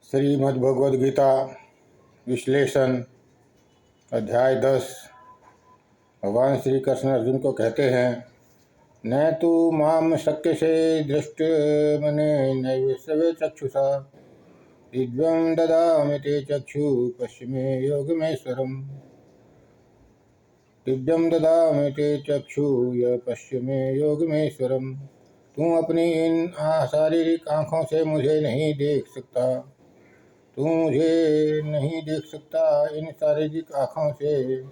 श्रीमद्भगवद गीता विश्लेषण अध्याय 10। भगवान श्री कृष्ण अर्जुन को कहते हैं, न तो माम शक्यसे दृष्ट मने नैव सवे चक्षुषा दिव्यं ददामि ते चक्षु पश्चिमे योगमेश्वरम्। दिव्यं ददामि ते चक्षु य पश्चिमे योगमेश्वरम्। तू अपनी इन शारीरिक आँखों से मुझे नहीं देख सकता, तू मुझे नहीं देख सकता इन शारीरिक आँखों से,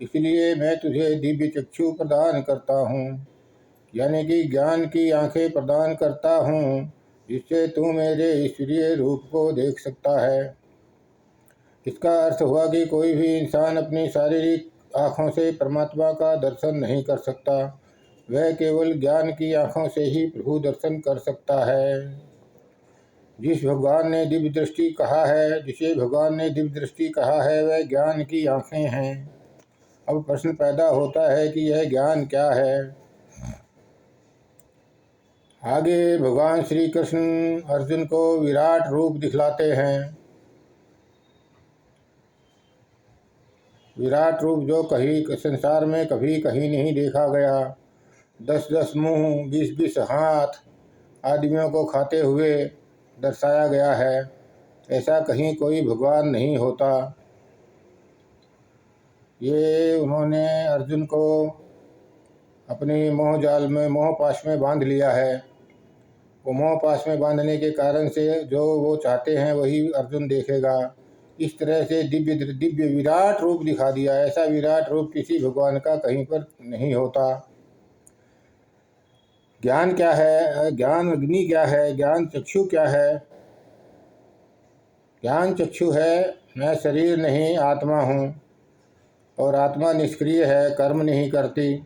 इसलिए मैं तुझे दिव्य चक्षु प्रदान करता हूँ, यानी कि ज्ञान की आँखें प्रदान करता हूँ, जिससे तू मेरे ईश्वरीय रूप को देख सकता है। इसका अर्थ हुआ कि कोई भी इंसान अपनी शारीरिक आँखों से परमात्मा का दर्शन नहीं कर सकता, वह केवल ज्ञान की आँखों से ही प्रभु दर्शन कर सकता है। जिसे भगवान ने दिव्य दृष्टि कहा है वह ज्ञान की आँखें हैं। अब प्रश्न पैदा होता है कि यह ज्ञान क्या है। आगे भगवान श्री कृष्ण अर्जुन को विराट रूप दिखलाते हैं। विराट रूप जो कहीं संसार में कभी कहीं नहीं देखा गया। 10-10 मुँह, 20-20 हाथ आदमियों को खाते हुए दर्शाया गया है। ऐसा कहीं कोई भगवान नहीं होता। ये उन्होंने अर्जुन को अपनी मोह जाल में, मोह पाश में बांध लिया है। वो मोह पाश में बांधने के कारण से जो वो चाहते हैं वही अर्जुन देखेगा। इस तरह से दिव्य विराट रूप दिखा दिया। ऐसा विराट रूप किसी भगवान का कहीं पर नहीं होता। ज्ञान क्या है, ज्ञान अग्नि क्या है, ज्ञान चक्षु क्या है। ज्ञान चक्षु है, मैं शरीर नहीं आत्मा हूँ, और आत्मा निष्क्रिय है, कर्म नहीं करती।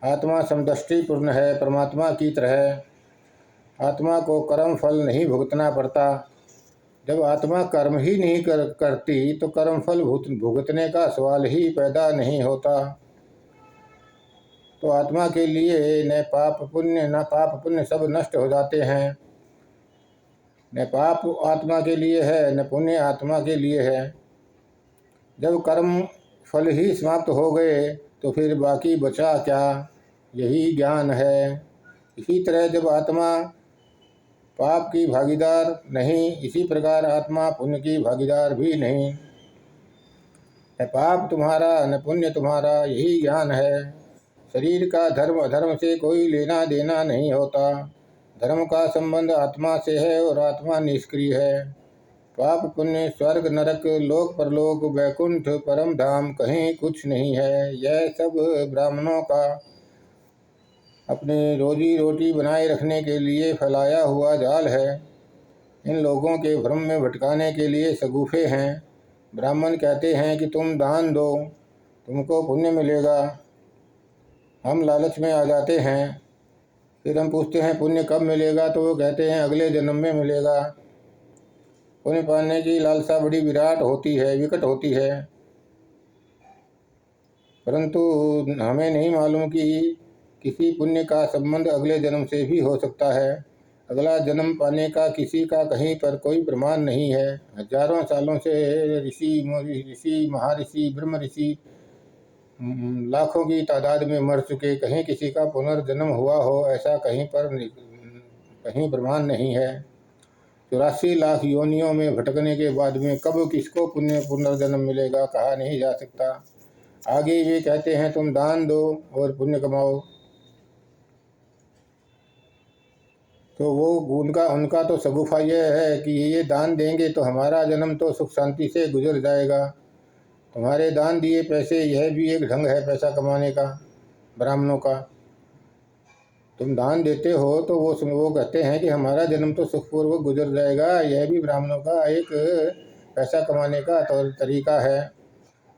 आत्मा समदृष्टिपूर्ण है, परमात्मा की तरह। आत्मा को कर्म फल नहीं भुगतना पड़ता। जब आत्मा कर्म ही नहीं करती तो कर्म फल भुगतने का सवाल ही पैदा नहीं होता। तो आत्मा के लिए न पाप पुण्य सब नष्ट हो जाते हैं। न पाप आत्मा के लिए है, न पुण्य आत्मा के लिए है। जब कर्म फल ही समाप्त हो गए तो फिर बाकी बचा क्या, यही ज्ञान है। इसी तरह जब आत्मा पाप की भागीदार नहीं, इसी प्रकार आत्मा पुण्य की भागीदार भी नहीं। न पाप तुम्हारा न पुण्य तुम्हारा, यही ज्ञान है। शरीर का धर्म अधर्म से कोई लेना देना नहीं होता। धर्म का संबंध आत्मा से है और आत्मा निष्क्रिय है। पाप पुण्य, स्वर्ग नरक, लोक परलोक, वैकुंठ, परम धाम कहीं कुछ नहीं है। यह सब ब्राह्मणों का अपनी रोजी रोटी बनाए रखने के लिए फैलाया हुआ जाल है। इन लोगों के भ्रम में भटकाने के लिए सगुफे हैं। ब्राह्मण कहते हैं कि तुम दान दो, तुमको पुण्य मिलेगा। हम लालच में आ जाते हैं। फिर हम पूछते हैं पुण्य कब मिलेगा, तो वो कहते हैं अगले जन्म में मिलेगा। पुण्य पाने की लालसा बड़ी विराट होती है, विकट होती है, परंतु हमें नहीं मालूम कि किसी पुण्य का संबंध अगले जन्म से भी हो सकता है। अगला जन्म पाने का किसी का कहीं पर कोई प्रमाण नहीं है। हजारों सालों से ऋषि महर्षि ब्रह्म ऋषि लाखों की तादाद में मर चुके, कहीं किसी का पुनर्जन्म हुआ हो ऐसा कहीं प्रमाण नहीं है। 84 लाख योनियों में भटकने के बाद में कब किसको पुनर्जन्म मिलेगा कहा नहीं जा सकता। आगे वे कहते हैं तुम दान दो और पुण्य कमाओ, तो वो उनका तो सगुफा यह है कि ये दान देंगे तो हमारा जन्म तो सुख शांति से गुजर जाएगा। तुम्हारे दान दिए पैसे, यह भी एक ढंग है पैसा कमाने का ब्राह्मणों का। तुम दान देते हो तो वो कहते हैं कि हमारा जन्म तो सुखपूर्वक गुजर जाएगा। यह भी ब्राह्मणों का एक पैसा कमाने का तरीका है।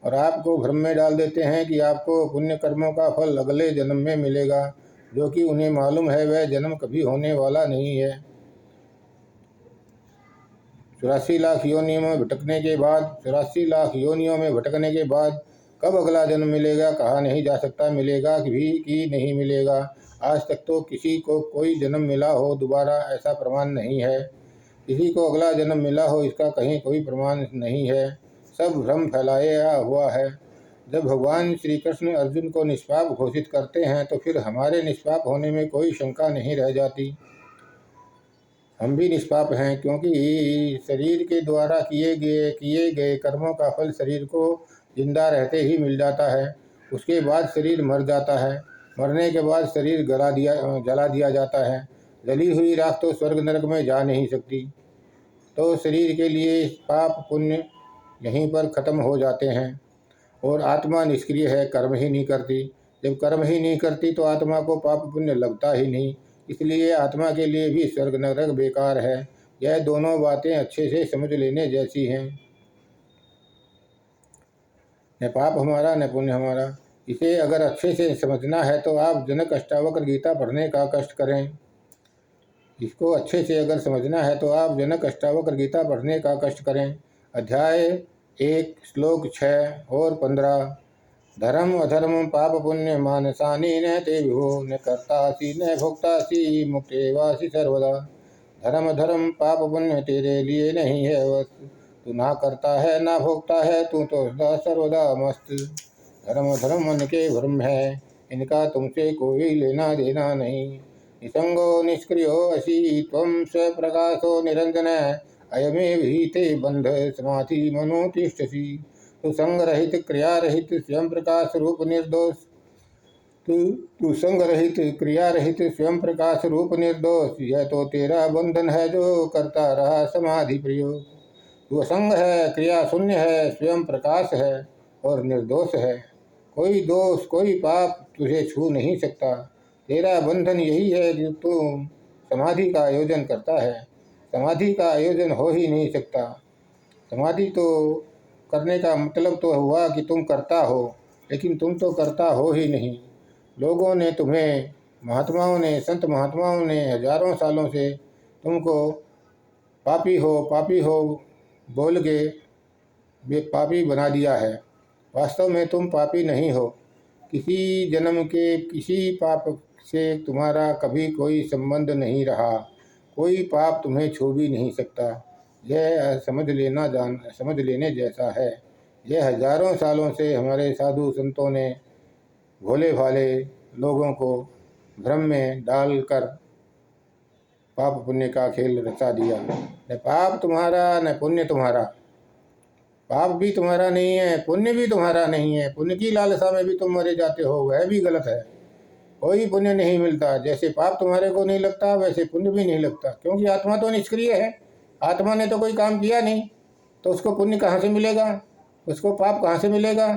और आपको भ्रम में डाल देते हैं कि आपको पुण्य कर्मों का फल अगले जन्म में मिलेगा, जो कि उन्हें मालूम है वह जन्म कभी होने वाला नहीं है। 84 लाख योनियों में भटकने के बाद कब अगला जन्म मिलेगा कहा नहीं जा सकता। मिलेगा भी कि नहीं मिलेगा। आज तक तो किसी को कोई जन्म मिला हो दोबारा ऐसा प्रमाण नहीं है। किसी को अगला जन्म मिला हो इसका कहीं कोई प्रमाण नहीं है, सब भ्रम फैलाया हुआ है। जब भगवान श्री कृष्ण अर्जुन को निष्पाप घोषित करते हैं तो फिर हमारे निष्पाप होने में कोई शंका नहीं रह जाती। हम भी निष्पाप हैं, क्योंकि शरीर के द्वारा किए गए कर्मों का फल शरीर को जिंदा रहते ही मिल जाता है। उसके बाद शरीर मर जाता है। मरने के बाद शरीर जला दिया जाता है। जली हुई राख तो स्वर्ग नरक में जा नहीं सकती। तो शरीर के लिए पाप पुण्य यहीं पर खत्म हो जाते हैं और आत्मा निष्क्रिय है, कर्म ही नहीं करती। जब कर्म ही नहीं करती तो आत्मा को पाप पुण्य लगता ही नहीं। इसलिए आत्मा के लिए भी स्वर्ग नरक बेकार है। यह दोनों बातें अच्छे से समझ लेने जैसी हैं। न पाप हमारा न पुण्य हमारा। इसे अगर अच्छे से समझना है तो आप जनक अष्टावक्र गीता पढ़ने का कष्ट करें। इसको अच्छे से अगर समझना है तो आप जनक अष्टावक्र गीता पढ़ने का कष्ट करें। अध्याय 1 श्लोक 6 और 15। धर्म अधर्म पाप पुण्य मानसानि न ते विभो, न कर्तासि न भोक्तासि मुक्तेवासि सर्वदा। धर्म धर्म पाप पुण्य तेरे लिए नहीं है वस्तु, तू ना करता है ना भोगता है, तू तो सदा सर्वदा मस्त। धर्म धर्म मन के भ्रम है, इनका तुमसे कोई लेना देना नहीं। निसंगो निष्क्रियो असि त्वं स्वप्रकाशो निरंजन, अयमेव हि ते बंध समाधि मनो तिष्ठसि। तू संग रहित क्रिया रहित स्वयं प्रकाश रूप निर्दोष, तू संग रहित क्रिया रहित स्वयं प्रकाश रूप निर्दोष। यह तो तेरा बंधन है जो करता रहा समाधि प्रयोग। तू असंग है, क्रिया शून्य है, स्वयं प्रकाश है और निर्दोष है। कोई दोष कोई पाप तुझे छू नहीं सकता। तेरा बंधन यही है कि तू समाधि का आयोजन करता है। समाधि का आयोजन हो ही नहीं सकता। समाधि तो करने का मतलब तो हुआ कि तुम करता हो, लेकिन तुम तो करता हो ही नहीं। लोगों ने तुम्हें, महात्माओं ने, संत महात्माओं ने हजारों सालों से तुमको पापी हो बोल के पापी बना दिया है। वास्तव में तुम पापी नहीं हो। किसी जन्म के किसी पाप से तुम्हारा कभी कोई संबंध नहीं रहा। कोई पाप तुम्हें छू भी नहीं सकता। यह समझ लेने जैसा है। यह हजारों सालों से हमारे साधु संतों ने भोले भाले लोगों को भ्रम में डालकर पाप पुण्य का खेल रचा दिया। न पाप तुम्हारा न पुण्य तुम्हारा। पाप भी तुम्हारा नहीं है, पुण्य भी तुम्हारा नहीं है। पुण्य की लालसा में भी तुम मरे जाते हो, वह भी गलत है। कोई पुण्य नहीं मिलता। जैसे पाप तुम्हारे को नहीं लगता वैसे पुण्य भी नहीं लगता, क्योंकि आत्मा तो निष्क्रिय है। आत्मा ने तो कोई काम किया नहीं, तो उसको पुण्य कहाँ से मिलेगा, उसको पाप कहाँ से मिलेगा।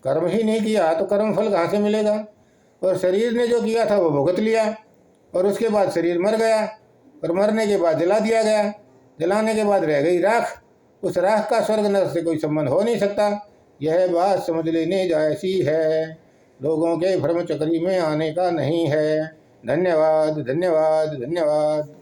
कर्म ही नहीं किया तो कर्म फल कहाँ से मिलेगा। और शरीर ने जो किया था वो भुगत लिया और उसके बाद शरीर मर गया और मरने के बाद जला दिया गया। जलाने के बाद रह गई राख। उस राख का स्वर्ग नरक से कोई संबंध हो नहीं सकता। यह बात समझ लेने जैसी है। लोगों के भ्रम चक्री में आने का नहीं है। धन्यवाद धन्यवाद धन्यवाद।